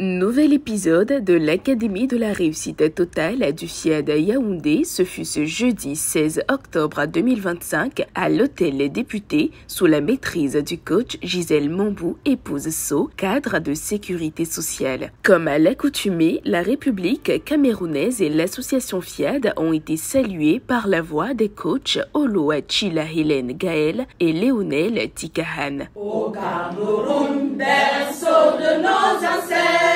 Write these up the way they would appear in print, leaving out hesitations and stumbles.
Nouvel épisode de l'Académie de la réussite totale du FIAD Yaoundé. Ce fut ce jeudi 16 octobre 2025 à l'hôtel Les Députés sous la maîtrise du coach Gisèle Mambou, épouse So, cadre de sécurité sociale. Comme à l'accoutumée, la République camerounaise et l'association FIAD ont été salués par la voix des coachs Olo Achila Hélène Gaël et Léonel Tikahan. Au Cameroun, berceau de nos ancêtres,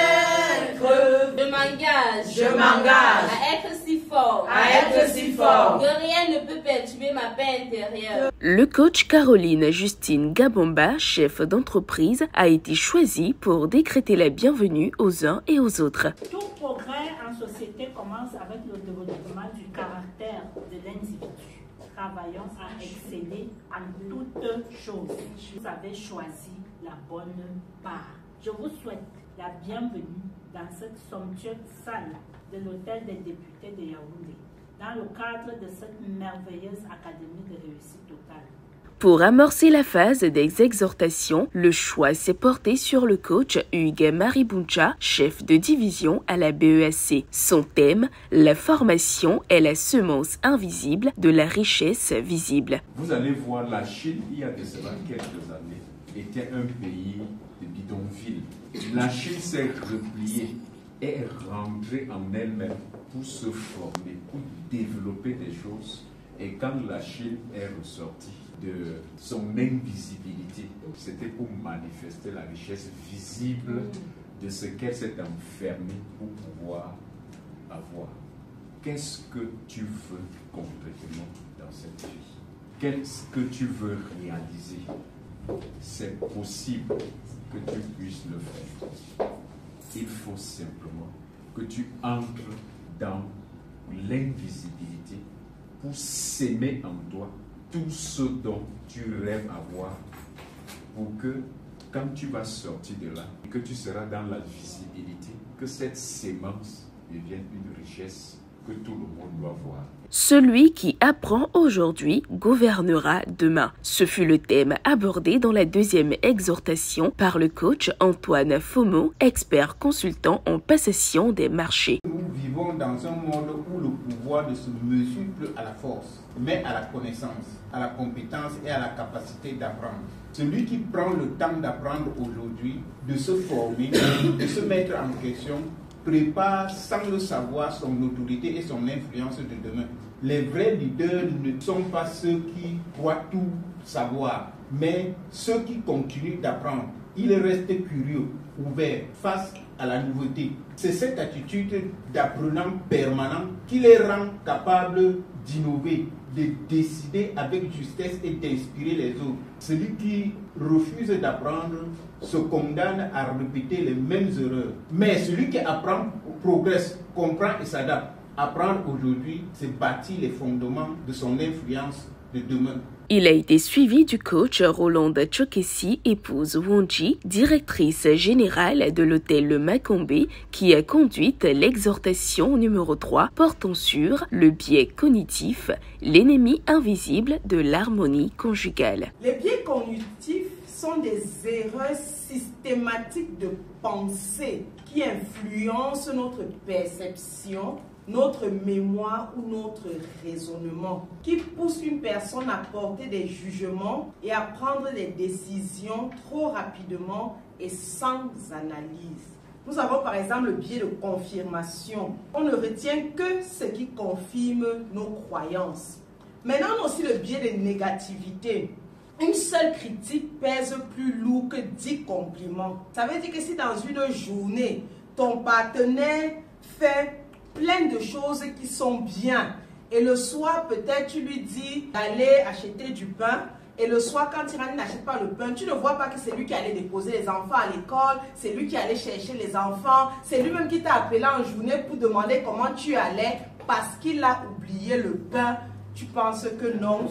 je m'engage à être si fort, que rien ne peut perturber ma paix intérieure. Le coach Caroline Justine Gabomba, chef d'entreprise, a été choisie pour décréter la bienvenue aux uns et aux autres. Tout progrès en société commence avec le développement du caractère de l'individu. Travaillons à exceller en toutes choses. Vous avez choisi la bonne part. Je vous souhaite la bienvenue dans cette somptueuse salle de l'hôtel des députés de Yaoundé, dans le cadre de cette merveilleuse académie de réussite totale. Pour amorcer la phase des exhortations, le choix s'est porté sur le coach Hugues Maribuncha, chef de division à la BEAC. Son thème, la formation est la semence invisible de la richesse visible. Vous allez voir, la Chine, il y a de cela quelques années, était un pays de bidonville. La Chine s'est repliée et est rentrée en elle-même pour se former, pour développer des choses. Et quand la Chine est ressortie de son invisibilité, c'était pour manifester la richesse visible de ce qu'elle s'est enfermée pour pouvoir avoir. Qu'est-ce que tu veux concrètement dans cette vie? Qu'est-ce que tu veux réaliser? C'est possible que tu puisses le faire. Il faut simplement que tu entres dans l'invisibilité pour s'aimer en toi tout ce dont tu rêves avoir, pour que quand tu vas sortir de là et que tu seras dans la visibilité, que cette sémence devienne une richesse que tout le monde doit voir. Celui qui apprend aujourd'hui gouvernera demain. Ce fut le thème abordé dans la deuxième exhortation par le coach Antoine Fomo, expert consultant en passation des marchés. Nous vivons dans un monde où le pouvoir ne se mesure plus à la force, mais à la connaissance, à la compétence et à la capacité d'apprendre. Celui qui prend le temps d'apprendre aujourd'hui, de se former, de se mettre en question, prépare sans le savoir son autorité et son influence de demain. Les vrais leaders ne sont pas ceux qui croient tout savoir, mais ceux qui continuent d'apprendre. Ils restent curieux, ouverts face à la nouveauté. C'est cette attitude d'apprenant permanent qui les rend capables d'innover, de décider avec justesse et d'inspirer les autres. Celui qui refuse d'apprendre se condamne à répéter les mêmes erreurs. Mais celui qui apprend, progresse, comprend et s'adapte. Apprendre aujourd'hui, c'est bâtir les fondements de son influence de demain. Il a été suivi du coach Rolande Chokessi, épouse Wonji, directrice générale de l'hôtel Le Macombe, qui a conduit l'exhortation numéro 3 portant sur le biais cognitif, l'ennemi invisible de l'harmonie conjugale. Les biais cognitifs sont des erreurs systématiques de pensée qui influencent notre perception, notre mémoire ou notre raisonnement, qui pousse une personne à porter des jugements et à prendre des décisions trop rapidement et sans analyse. Nous avons par exemple le biais de confirmation. On ne retient que ce qui confirme nos croyances. Maintenant, on a aussi le biais de négativité. Une seule critique pèse plus lourd que 10 compliments. Ça veut dire que si dans une journée, ton partenaire fait plein de choses qui sont bien et le soir peut-être tu lui dis d'aller acheter du pain et le soir quand il rentre, il n'achète pas le pain, tu ne vois pas que c'est lui qui allait déposer les enfants à l'école, c'est lui qui allait chercher les enfants, c'est lui-même qui t'a appelé en journée pour demander comment tu allais parce qu'il a oublié le pain. Tu penses que non,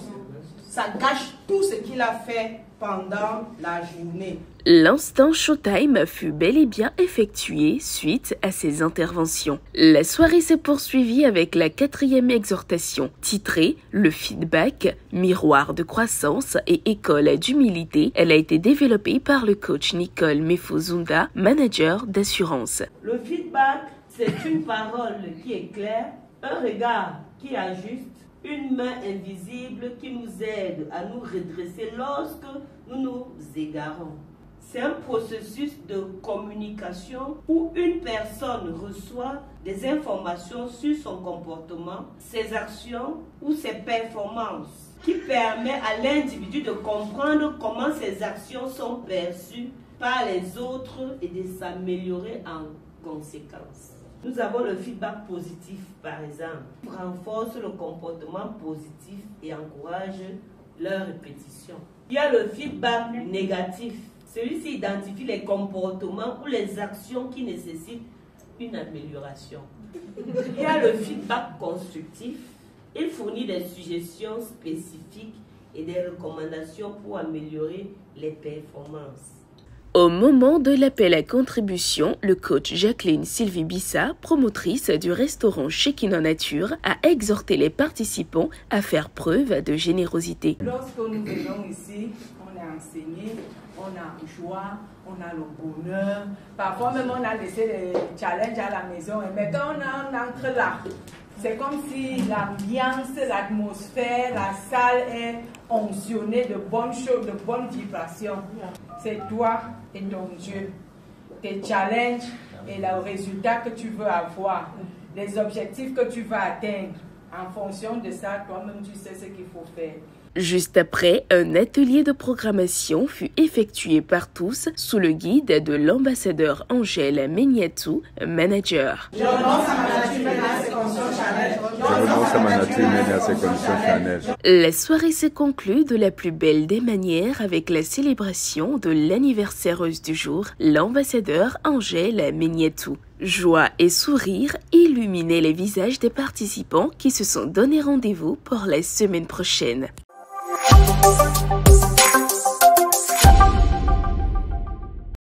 ça gâche tout ce qu'il a fait pendant la journée. L'instant Showtime fut bel et bien effectué suite à ces interventions. La soirée s'est poursuivie avec la 4e exhortation, titrée « Le feedback, miroir de croissance et école d'humilité ». Elle a été développée par le coach Nicole Mefozunda, manager d'assurance. Le feedback, c'est une parole qui est claire, un regard qui ajuste, une main invisible qui nous aide à nous redresser lorsque nous nous égarons. C'est un processus de communication où une personne reçoit des informations sur son comportement, ses actions ou ses performances, qui permet à l'individu de comprendre comment ses actions sont perçues par les autres et de s'améliorer en conséquence. Nous avons le feedback positif, par exemple, qui renforce le comportement positif et encourage leur répétition. Il y a le feedback négatif. Celui-ci identifie les comportements ou les actions qui nécessitent une amélioration. Il y a le feedback constructif. Il fournit des suggestions spécifiques et des recommandations pour améliorer les performances. Au moment de l'appel à contribution, le coach Jacqueline Sylvie Bissa, promotrice du restaurant Shekinah Nature, a exhorté les participants à faire preuve de générosité. Lorsque nous venons ici, on est enseigné, on a joie, on a le bonheur. Parfois même on a laissé les challenges à la maison. Mais quand on entre là, c'est comme si l'ambiance, l'atmosphère, la salle est onctionnée de bonnes choses, de bonnes vibrations. C'est toi et ton Dieu, tes challenges et le résultat que tu veux avoir, les objectifs que tu vas atteindre. En fonction de ça, toi-même, tu sais ce qu'il faut faire. Juste après, un atelier de programmation fut effectué par tous sous le guide de l'ambassadeur Angèle Meniatou, manager. Je renonce à ma nature humaine et à ses conditions charnelles. La soirée s'est conclue de la plus belle des manières avec la célébration de l'anniversaireuse du jour, l'ambassadeur Angèle Meniatou. Joie et sourire illuminaient les visages des participants qui se sont donné rendez-vous pour la semaine prochaine.